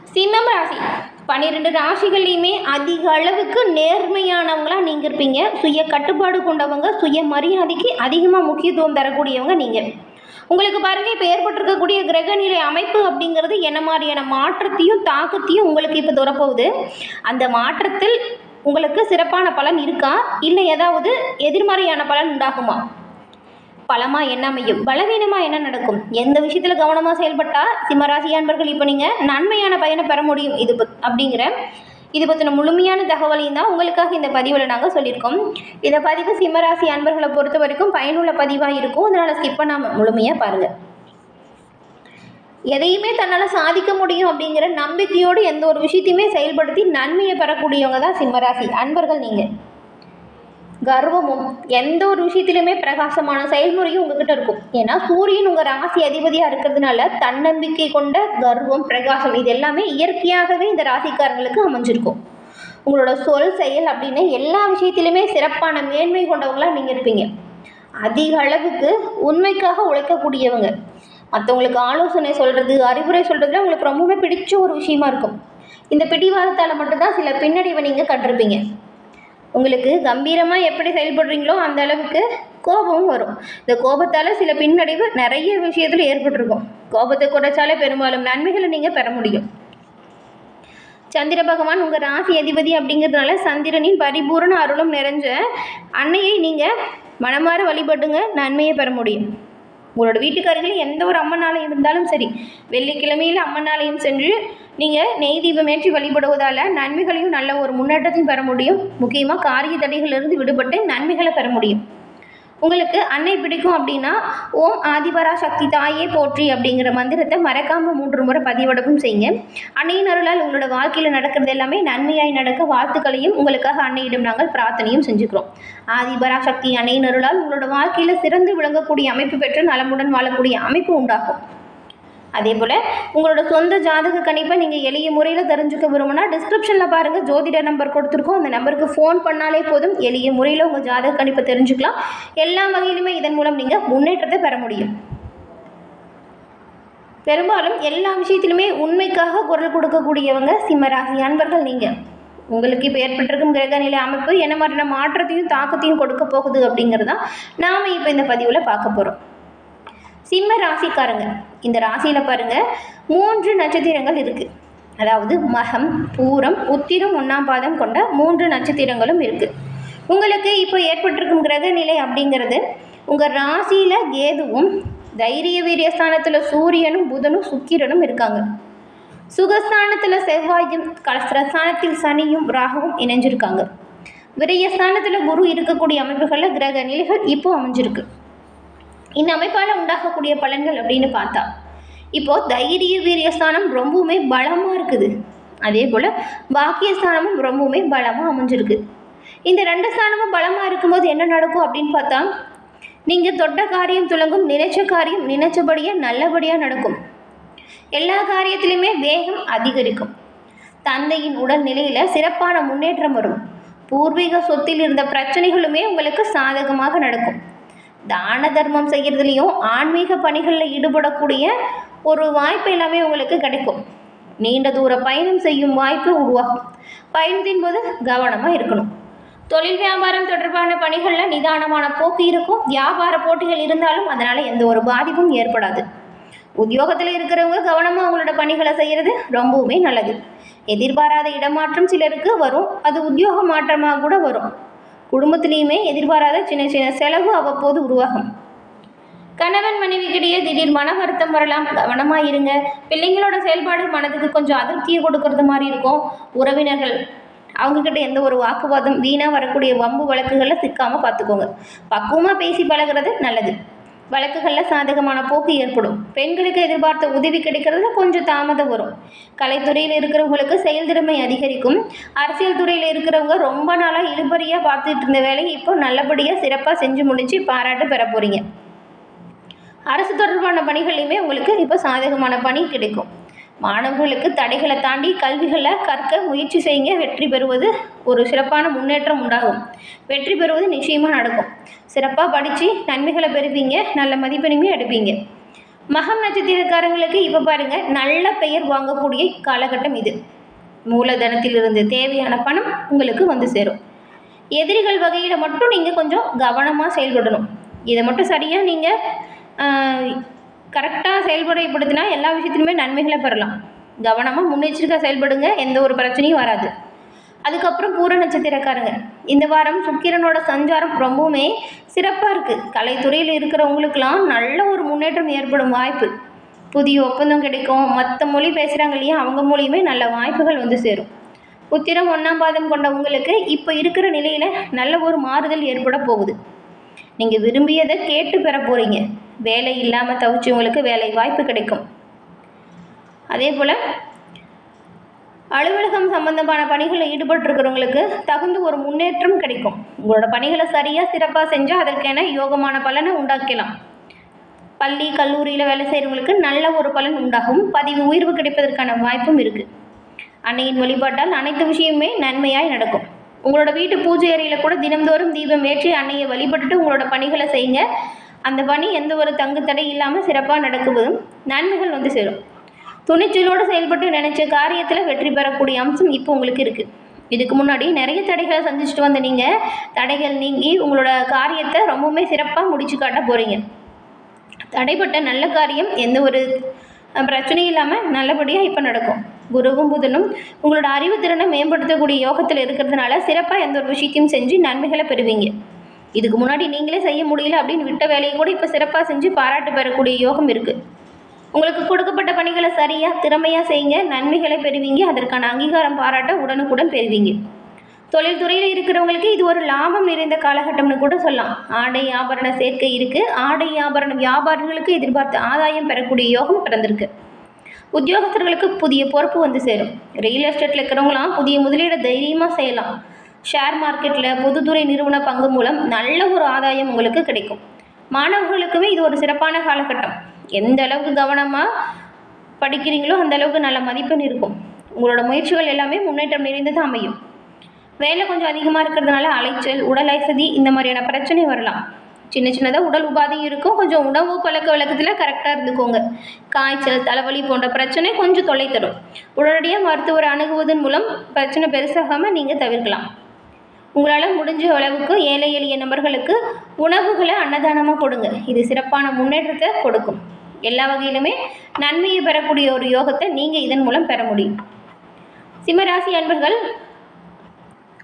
சிம்மம் ராசி 12 ராசிகள்லையுமே அதிக அளவுக்கு நேர்மையானவங்களாக நீங்கள் இருப்பீங்க. சுய கட்டுப்பாடு கொண்டவங்க, சுய மரியாதைக்கு அதிகமாக முக்கியத்துவம் தரக்கூடியவங்க நீங்கள். உங்களுக்கு பாருங்கள், இப்போ ஏற்பட்டிருக்கக்கூடிய கிரகநிலை அமைப்பு அப்படிங்கிறது என்ன மாதிரியான மாற்றத்தையும் தாக்கத்தையும் உங்களுக்கு இப்போ தரப்போகுது. அந்த மாற்றத்தில் உங்களுக்கு சிறப்பான பலன் இருக்கா, இல்லை ஏதாவது எதிர்மறையான பலன் உண்டாகுமா? பலமாக என்ன அமையும், பலவீனமாக என்ன நடக்கும், எந்த விஷயத்தில் கவனமாக செயல்பட்டால் சிம்மராசி அன்பர்கள் இப்போ நீங்கள் நன்மையான பயனை பெற முடியும் அப்படிங்கிற இது பற்றின முழுமையான தகவலையும் தான் உங்களுக்காக இந்த பதிவில் நாங்கள் சொல்லியிருக்கோம். இந்த பதிவு சிம்மராசி அன்பர்களை பொறுத்த வரைக்கும் பயனுள்ள பதிவாக இருக்கும். அதனால் ஸ்கிப் பண்ணாமல் முழுமையாக பாருங்கள். எதையுமே தன்னால் சாதிக்க முடியும் அப்படிங்கிற நம்பிக்கையோடு எந்த ஒரு விஷயத்தையுமே செயல்படுத்தி நன்மையை பெறக்கூடியவங்க தான் சிம்மராசி அன்பர்கள் நீங்கள். கர்வமும் எந்த ஒரு விஷயத்திலுமே பிரகாசமான செயல்முறையும் உங்ககிட்ட இருக்கும். ஏன்னா சூரியன் உங்கள் ராசி அதிபதியாக இருக்கிறதுனால தன்னம்பிக்கை கொண்ட கர்வம், பிரகாசம் இது எல்லாமே இயற்கையாகவே இந்த ராசிக்காரங்களுக்கு அமைஞ்சிருக்கும். உங்களோட சொல் செயல் அப்படின்னு எல்லா விஷயத்திலுமே சிறப்பான மேன்மை கொண்டவங்களாக நீங்கள் இருப்பீங்க. அதிக அளவுக்கு உண்மைக்காக உழைக்கக்கூடியவங்க. மற்றவங்களுக்கு ஆலோசனை சொல்கிறது, அறிவுரை சொல்கிறதுல உங்களுக்கு ரொம்பவே பிடிச்ச ஒரு விஷயமா இருக்கும். இந்த பிடிவாதத்தால் மட்டும்தான் சில பின்னடைவை நீங்கள் கண்டிருப்பீங்க. உங்களுக்கு கம்பீரமாக எப்படி செயல்படுறீங்களோ அந்த அளவுக்கு கோபமும் வரும். இந்த கோபத்தால் சில பின்னடைவு நிறைய விஷயத்தில் ஏற்பட்டிருக்கும். கோபத்தை குறைச்சாலே பெரும்பாலும் நன்மைகளை நீங்கள் பெற முடியும். சந்திர பகவான் உங்கள் ராசி அதிபதி அப்படிங்கிறதுனால சந்திரனின் பரிபூரண அருளும் நிறைஞ்ச அன்னையை நீங்கள் மனமாற வழிபடுங்க, நன்மையை பெற முடியும். உங்களோட வீட்டுக்காரர்கள் எந்த ஒரு அம்மன் ஆலயம் இருந்தாலும் சரி, வெள்ளிக்கிழமையில் அம்மன் ஆலயம் சென்று நீங்கள் நெய் தீபமேற்றி வழிபடுவதால் நன்மைகளையும் நல்ல ஒரு முன்னேற்றத்தையும் பெற முடியும். முக்கியமாக காரிய தடைகளிலிருந்து விடுபட்டு நன்மைகளை பெற முடியும். உங்களுக்கு அன்னை பிடிக்கும் அப்படின்னா ஓம் ஆதிபரா சக்தி தாயே போற்றி அப்படிங்கிற மந்திரத்தை மறக்காமல் 3 முறை பதிவிடவும் செய்யுங்க. அன்னையின் அருளால் உங்களோட வாழ்க்கையில் நடக்கிறது எல்லாமே நன்மையாய் நடக்க வாழ்த்துக்களையும் உங்களுக்காக அன்னையிடம் நாங்கள் பிரார்த்தனையும் செஞ்சுக்கிறோம். ஆதிபரா சக்தி அன்னையின் அருளால் உங்களோட வாழ்க்கையில் சிறந்து விளங்கக்கூடிய அமைப்பு பெற்று நலமுடன் வாழக்கூடிய அமைப்பு உண்டாகும். அதே போல் உங்களோட சொந்த ஜாதக கணிப்பை நீங்கள் எளிய முறையில் தெரிஞ்சுக்க விரும்பினா டிஸ்கிரிப்ஷனில் பாருங்கள், ஜோதிட நம்பர் கொடுத்துருக்கோம். அந்த நம்பருக்கு ஃபோன் பண்ணாலே போதும், எளிய முறையில் உங்கள் ஜாதக கணிப்பை தெரிஞ்சுக்கலாம். எல்லா வகையிலுமே இதன் மூலம் நீங்கள் முன்னேற்றத்தை பெற முடியும். பெரும்பாலும் எல்லா விஷயத்திலுமே உண்மைக்காக குரல் கொடுக்கக்கூடியவங்க சிம்மராசி அன்பர்கள் நீங்கள். உங்களுக்கு இப்போ ஏற்பட்டிருக்கும் கிரகநிலை அமைப்பு என்ன மாதிரியான மாற்றத்தையும் தாக்கத்தையும் கொடுக்க போகுது அப்படிங்கிறதான் நாம் இப்போ இந்த பதிவில் பார்க்க போகிறோம். சிம்ம ராசிக்காரங்க, இந்த ராசியில் பாருங்கள் 3 நட்சத்திரங்கள் இருக்குது. அதாவது மகம், பூரம், உத்திரம், 1ஆம் பாதம் கொண்ட 3 நட்சத்திரங்களும் இருக்குது. உங்களுக்கு இப்போ ஏற்பட்டிருக்கும் கிரகநிலை அப்படிங்கிறது உங்கள் ராசியில் கேதுவும், தைரிய வீரியஸ்தானத்தில் சூரியனும், புதனும், சுக்கிரனும் இருக்காங்க. சுகஸ்தானத்தில் செவ்வாயும், கலஸ்திரஸ்தானத்தில் சனியும், ராகுவும் இணைஞ்சிருக்காங்க. விரயஸ்தானத்தில் குரு இருக்கக்கூடிய அமைப்புகளில் கிரக நிலைகள் இப்போ அமைஞ்சிருக்கு. இந்த அமைப்பால் உண்டாகக்கூடிய பலன்கள் அப்படின்னு பார்த்தா இப்போது தைரிய வீரியஸ்தானம் ரொம்பவுமே பலமாக இருக்குது. அதே போல் பாக்கியஸ்தானமும் ரொம்பவுமே பலமாக அமைஞ்சிருக்கு. இந்த 2 ஸ்தானமும் பலமாக இருக்கும்போது என்ன நடக்கும் அப்படின்னு பார்த்தா நீங்கள் தொட்ட காரியம் துலங்கும், நினைச்ச காரியம் நினைச்சபடியே நல்லபடியாக நடக்கும். எல்லா காரியத்திலையுமே வேகம் அதிகரிக்கும். தந்தையின் உடல் நிலையில் சிறப்பான முன்னேற்றம் வரும். பூர்வீக சொத்தில் இருந்த பிரச்சனைகளுமே உங்களுக்கு சாதகமாக நடக்கும். தான தர்மம் செய்கிறதுலையும் ஆன்மீக பணிகளில் ஈடுபடக்கூடிய ஒரு வாய்ப்பு எல்லாமே உங்களுக்கு கிடைக்கும். நீண்ட தூர பயணம் செய்யும் வாய்ப்பு உருவாகும். பயணத்தின் போது கவனமாக இருக்கணும். தொழில் வியாபாரம் தொடர்பான பணிகளில் நிதானமான போக்கு இருக்கும். வியாபார போட்டிகள் இருந்தாலும் அதனால் எந்த ஒரு பாதிப்பும் ஏற்படாது. உத்தியோகத்தில் இருக்கிறவங்க கவனமாக அவங்களோட பணிகளை செய்கிறது ரொம்பவுமே நல்லது. எதிர்பாராத இடமாற்றம் சிலருக்கு வரும், அது உத்தியோக மாற்றமாக கூட வரும். குடும்பத்திலையுமே எதிர்பாராத சின்ன சின்ன செலவு அவ்வப்போது உருவாகும். கணவன் மனைவிக்கிடையே திடீர் மன வருத்தம் வரலாம், கவனமாக இருங்க. பிள்ளைங்களோட செயல்பாடு மனதுக்கு கொஞ்சம் அதிருப்தியை கொடுக்கறது மாதிரி இருக்கும். உறவினர்கள் அவங்கக்கிட்ட எந்த ஒரு வாக்குவாதம், வீணாக வரக்கூடிய வம்பு வழக்குகளில் சிக்காமல் பார்த்துக்கோங்க. பக்குவமாக பேசி பழகிறது நல்லது. வழக்குகளில் சாதகமான போக்கு ஏற்படும். பெண்களுக்கு எதிர்பார்த்த உதவி கிடைக்கிறதுல கொஞ்சம் தாமதம் வரும். கலைத்துறையில் இருக்கிறவங்களுக்கு செயல்திறமை அதிகரிக்கும். அரசியல் துறையில் இருக்கிறவங்க ரொம்ப நாளாக இழுபறியாக பார்த்துட்டு இருந்த வேலையை இப்போ நல்லபடியாக சிறப்பாக செஞ்சு முடித்து பாராட்டு பெற போகிறீங்க. அரசு தொடர்பான பணிகளையுமே உங்களுக்கு இப்போ சாதகமான பணி கிடைக்கும். மாணவர்களுக்கு தடைகளை தாண்டி கல்விகளை கற்க முயற்சி செய்யுங்க. வெற்றி பெறுவது ஒரு சிறப்பான முன்னேற்றம் உண்டாகும். வெற்றி பெறுவது நிச்சயமாக நடக்கும். சிறப்பாக படித்து நன்மைகளை பெறுவீங்க. நல்ல மதிப்பெண்ணுமே எடுப்பீங்க. மகம் நட்சத்திரக்காரங்களுக்கு இப்போ பாருங்கள் நல்ல பெயர் வாங்கக்கூடிய காலகட்டம் இது. மூலதனத்திலிருந்து தேவையான பணம் உங்களுக்கு வந்து சேரும். எதிரிகள் வகையில் மட்டும் நீங்கள் கொஞ்சம் கவனமாக செயல்படணும். இதை மட்டும் சரியாக நீங்கள் கரெக்டாக செயல்படுத்தினா எல்லா விஷயத்துலையுமே நன்மைகளை பெறலாம். கவனமாக முன்னெச்சரிக்கையாக செயல்படுங்க, எந்த ஒரு பிரச்சனையும் வராது. அதுக்கப்புறம் பூர நட்சத்திரக்காரங்க, இந்த வாரம் சுக்கிரனோட சஞ்சாரம் ரொம்பவுமே சிறப்பாக இருக்குது. கலைத்துறையில் இருக்கிறவங்களுக்கெல்லாம் நல்ல ஒரு முன்னேற்றம் ஏற்படும் வாய்ப்பு. புதிய ஒப்பந்தம் கிடைக்கும். மற்ற மொழி பேசுகிறாங்க இல்லையா, அவங்க மூலியமே நல்ல வாய்ப்புகள் வந்து சேரும். உத்திரம் 1ஆம் பாதம் கொண்ட உங்களுக்கு இப்போ இருக்கிற நிலையில் நல்ல ஒரு மாறுதல் ஏற்பட போகுது. நீங்கள் விரும்பியதை கேட்டு பெற போகிறீங்க. வேலை இல்லாமல் தவிச்சவங்களுக்கு வேலை வாய்ப்பு கிடைக்கும். அதே போல் அலுவலகம் சம்பந்தமான பணிகளில் ஈடுபட்டிருக்கிறவங்களுக்கு தகுந்த ஒரு முன்னேற்றம் கிடைக்கும். உங்களோட பணிகளை சரியாக சிறப்பாக செஞ்சால் அதற்கென யோகமான பலனை உண்டாக்கலாம். பள்ளி கல்லூரியில் வேலை செய்கிறவங்களுக்கு நல்ல ஒரு பலன் உண்டாகும். பதவி உயர்வு கிடைப்பதற்கான வாய்ப்பும் இருக்குது. அன்னையின் வழிபாட்டால் அனைத்து விஷயமுமே நன்மையாய் நடக்கும். உங்களோட வீட்டு பூஜை அறையில் கூட தினந்தோறும் தீபம் ஏற்றி அன்னையை வழிபட்டுட்டு உங்களோட பணிகளை செய்யுங்க. அந்த பணி எந்த ஒரு தங்கு தடை இல்லாமல் சிறப்பாக நடக்குவதும் நன்மைகள் வந்து சேரும். துணிச்சலோடு செயல்பட்டு நினைச்ச காரியத்தில் வெற்றி பெறக்கூடிய அம்சம் இப்போ உங்களுக்கு இருக்குது. இதுக்கு முன்னாடி நிறைய தடைகளை சந்திச்சுட்டு வந்த நீங்கள் தடைகள் நீங்கி உங்களோட காரியத்தை ரொம்பவுமே சிறப்பாக முடிச்சு காட்ட போகிறீங்க. தடைப்பட்ட நல்ல காரியம் எந்த ஒரு பிரச்சனையும் இல்லாமல் நல்லபடியாக இப்போ நடக்கும். குருவும் புதனும் உங்களோட அறிவுத்திறனை மேம்படுத்தக்கூடிய யோகத்தில் இருக்கிறதுனால சிறப்பாக எந்த ஒரு விஷயத்தையும் செஞ்சு நன்மைகளை பெறுவீங்க. இதுக்கு முன்னாடி நீங்களே செய்ய முடியல அப்படின்னு விட்ட வேலையை கூட இப்போ சிறப்பாக செஞ்சு பாராட்டு பெறக்கூடிய யோகம் இருக்குது. உங்களுக்கு கொடுக்கப்பட்ட பணிகளை சரியாக திறமையாக செய்யுங்க, நன்மைகளை பெறுவீங்க. அதற்கான அங்கீகாரம் பாராட்ட உடனுக்குடன் பெறுவீங்க. தொழில்துறையில் இருக்கிறவங்களுக்கு இது ஒரு லாபம் நிறைந்த காலகட்டம்னு கூட சொல்லலாம். ஆடை ஆபரண சேர்க்கை இருக்குது. ஆடை ஆபரண வியாபாரிகளுக்கு எதிர்பார்த்த ஆதாயம் பெறக்கூடிய யோகம் பிறந்திருக்கு. உத்தியோகஸ்தர்களுக்கு புதிய பொறுப்பு வந்து சேரும். ரியல் எஸ்டேட்டில் இருக்கிறவங்களாம் புதிய முதலீடை தைரியமாக செய்யலாம். ஷேர் மார்க்கெட்டில் பொதுத்துறை நிறுவன பங்கு மூலம் நல்ல ஒரு ஆதாயம் உங்களுக்கு கிடைக்கும். மாணவர்களுக்குமே இது ஒரு சிறப்பான காலகட்டம். எந்த அளவுக்கு கவனமாக படிக்கிறீங்களோ அந்த அளவுக்கு நல்ல மதிப்பெண் இருக்கும். உங்களோட முயற்சிகள் எல்லாமே முன்னேற்றம் நிறைந்தது அமையும். வேலை கொஞ்சம் அதிகமாக இருக்கிறதுனால அலைச்சல், உடல் அசதி இந்த மாதிரியான பிரச்சனை வரலாம். சின்னதாக உடல் உபாதை இருக்கும். கொஞ்சம் உணவு பழக்க வழக்கத்தில் கரெக்டாக இருந்துக்கோங்க. காய்ச்சல், தலைவலி போன்ற பிரச்சனை கொஞ்சம் தொல்லை தரும். உடனடியாக மருத்துவரை அணுகுவதன் மூலம் பிரச்சனை பெருசாகாமல் நீங்கள் தவிர்க்கலாம். உங்களால் முடிஞ்ச அளவுக்கு ஏழை எளிய நபர்களுக்கு உணவுகளை அன்னதானமாக கொடுங்க. இது சிறப்பான முன்னேற்றத்தை கொடுக்கும். எல்லா வகையிலுமே நன்மையை பெறக்கூடிய ஒரு யோகத்தை நீங்கள் இதன் மூலம் பெற முடியும். சிம்மராசி அன்பர்கள்,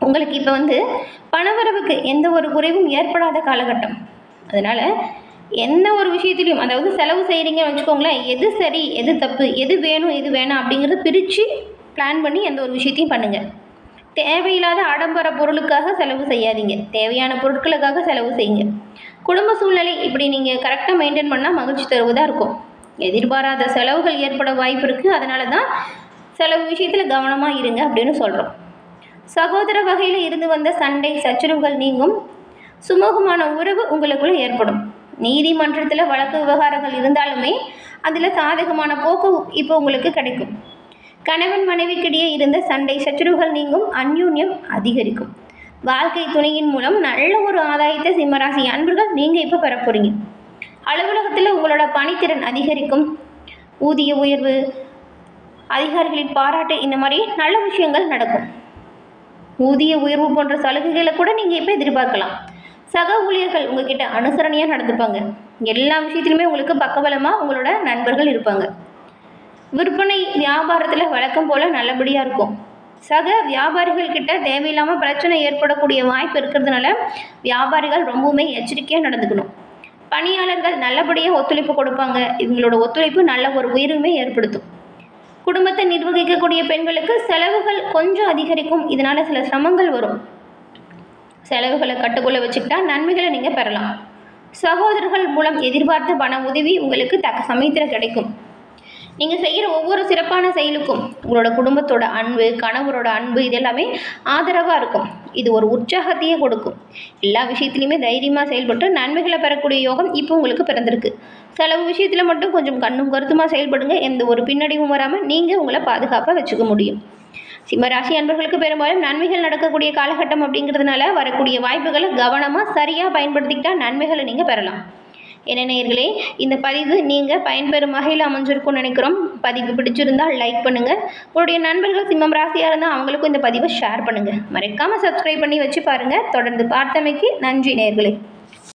உங்களுக்கு இப்போ பணவரவுக்கு எந்த ஒரு குறைவும் ஏற்படாத காலகட்டம். அதனால் எந்த ஒரு விஷயத்துலையும், அதாவது செலவு செய்கிறீங்கன்னு வச்சுக்கோங்களேன், எது சரி எது தப்பு, எது வேணும் எது வேணாம் அப்படிங்கிறத பிரித்து பிளான் பண்ணி எந்த ஒரு விஷயத்தையும் பண்ணுங்கள். தேவையில்லாத ஆடம்பர பொருளுக்காக செலவு செய்யாதீங்க. தேவையான பொருட்களுக்காக செலவு செய்யுங்க. குடும்ப சூழ்நிலை இப்படி நீங்கள் கரெக்டாக மெயின்டைன் பண்ணால் மகிழ்ச்சி தருவதாக இருக்கும். எதிர்பாராத செலவுகள் ஏற்பட வாய்ப்பு இருக்குது. அதனால தான் செலவு விஷயத்தில் கவனமாக இருங்க அப்படின்னு சொல்கிறோம். சகோதர வகையில் இருந்து வந்த சண்டை சச்சரவுகள் நீங்கும். சுமூகமான உறவு உங்களுக்குள்ளே ஏற்படும். நீதிமன்றத்தில் வழக்கு விவகாரங்கள் இருந்தாலுமே அதில் சாதகமான போக்கு இப்போ உங்களுக்கு கிடைக்கும். கணவன் மனைவிக்கிடையே இருந்த சண்டை சச்சரவுகள் நீங்கும். அந்யூன்யம் அதிகரிக்கும். வாழ்க்கை துணையின் மூலம் நல்ல ஒரு ஆதாயத்தை சிம்மராசி அன்பர்கள் நீங்கள் இப்போ பெற போகிறீங்க. அலுவலகத்தில் உங்களோட பணித்திறன் அதிகரிக்கும். ஊதிய உயர்வு, அதிகாரிகளின் பாராட்டு, இந்த மாதிரி நல்ல விஷயங்கள் நடக்கும். ஊதிய உயர்வு போன்ற சலுகைகளை கூட நீங்கள் இப்போ எதிர்பார்க்கலாம். சக ஊழியர்கள் உங்ககிட்ட அனுசரணையாக நடந்துப்பாங்க. எல்லா விஷயத்திலுமே உங்களுக்கு பக்கபலமாக உங்களோட நண்பர்கள் இருப்பாங்க. விற்பனை வியாபாரத்தில் வழக்கம் போல் நல்லபடியாக இருக்கும். சக வியாபாரிகள் கிட்ட தேவையில்லாமல் பிரச்சனை ஏற்படக்கூடிய வாய்ப்பு இருக்கிறதுனால வியாபாரிகள் ரொம்பவுமே எச்சரிக்கையாக நடந்துக்கணும். பணியாளர்கள் நல்லபடியாக ஒத்துழைப்பு கொடுப்பாங்க. இவங்களோட ஒத்துழைப்பு நல்ல ஒரு உயர்வுமே ஏற்படுத்தும். குடும்பத்தை நிர்வகிக்கக்கூடிய பெண்களுக்கு செலவுகள் கொஞ்சம் அதிகரிக்கும். இதனால் சில சிரமங்கள் வரும். செலவுகளை கட்டுக்குள்ளே வச்சுக்கிட்டா நன்மைகளை நீங்கள் பெறலாம். சகோதரர்கள் மூலம் எதிர்பார்த்த பண உதவி உங்களுக்கு தக்க சமயத்தில் கிடைக்கும். நீங்கள் செய்கிற ஒவ்வொரு சிறப்பான செயலுக்கும் உங்களோட குடும்பத்தோட அன்பு, கணவரோட அன்பு, இதெல்லாமே ஆதரவாக இருக்கும். இது ஒரு உற்சாகத்தையே கொடுக்கும். எல்லா விஷயத்துலையுமே தைரியமாக செயல்பட்டு நன்மைகளை பெறக்கூடிய யோகம் இப்போ உங்களுக்கு பிறந்திருக்கு. செலவு விஷயத்தில் மட்டும் கொஞ்சம் கண்ணும் கருத்துமாக செயல்படுங்க. எந்த ஒரு பின்னடைவும் வராமல் நீங்கள் உங்களை பாதுகாப்பாக வச்சுக்க முடியும். சிம்மராசி அன்பர்களுக்கு பெரும்பாலும் நன்மைகள் நடக்கக்கூடிய காலகட்டம் அப்படிங்கிறதுனால வரக்கூடிய வாய்ப்புகளை கவனமாக சரியாக பயன்படுத்திக்கிட்டால் நன்மைகளை நீங்கள் பெறலாம். என்ன நேயர்களே, இந்த பதிவு நீங்கள் பயன்பெறும் வகையில் அமைஞ்சிருக்கும்னு நினைக்கிறோம். பதிவு பிடிச்சிருந்தால் லைக் பண்ணுங்கள். உங்களுடைய நண்பர்கள் சிம்மம் ராசியாக இருந்தால் அவங்களுக்கும் இந்த பதிவை ஷேர் பண்ணுங்கள். மறக்காமல் சப்ஸ்கிரைப் பண்ணி வச்சு பாருங்கள். தொடர்ந்து பார்த்தமைக்கு நன்றி நேயர்களே.